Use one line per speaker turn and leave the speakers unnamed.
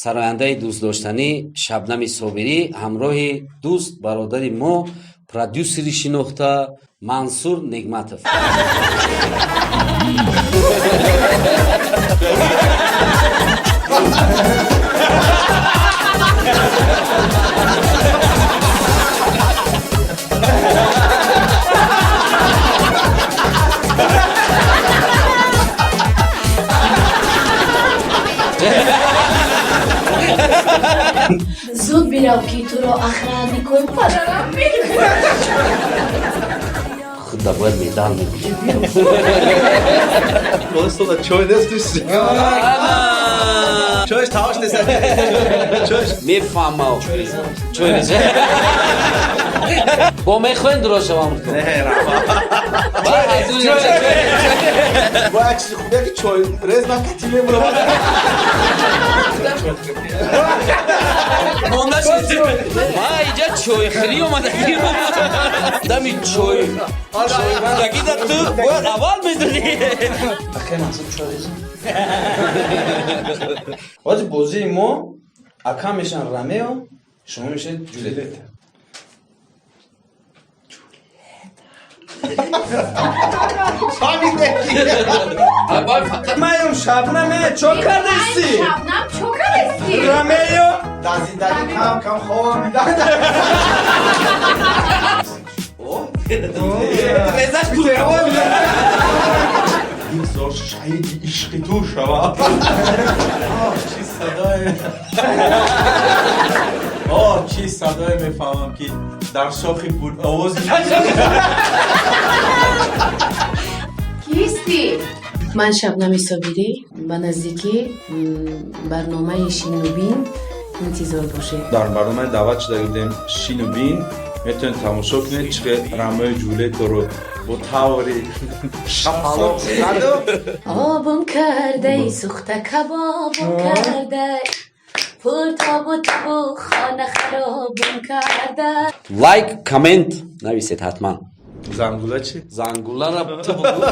сарояндаи дӯстдоштанӣ Шабнами Собири ҳамроҳи дӯст бародари мо продюсери шинохта Мансур Нигматов.
زود بیرو که تو رو اخرانی کن پدرم میکنم.
خدا باید میدان میکنی.
Просто да чой нестиш. Чойш таваш несад. Чойш.
میفهمم چوی نشه با میخواین درست شوام تو
نه با چیز خوبه که چای رز نکتی میمونه
مونده شد ما اینجا چوی خیلی اومده دمی چوی دقیقی در تو باید اول میدونی
اخیر منصور چای ریزم وقتی بازی ما اکا میشن رمیو شما میشه جولیت
Mayum Şabnami çok kardeşsi.
Şabnam çok kardeşsi.
Rameyo.
Dazindagi kam xova midan.
Rezaş kurtava bile.
این زار شهید عشق تو شوا چی صدای چی صدای میفهمم که در شاخی بود آواز
کیستی؟ من شبنمی صبیری به نزدیکی برنامه شینو بین انتظار باشید.
در برنامه دعوت شده بودیم شینو بین میتونید تماشا کنید چه رمای جولیت رو با تاوری شفاف
آبم کرده سوخته کبابم کرده پول تابوت و خانه خرابم کرده.
لایک کامنت نویسید حتما.
زنگوله چی؟
زنگوله را تو بگو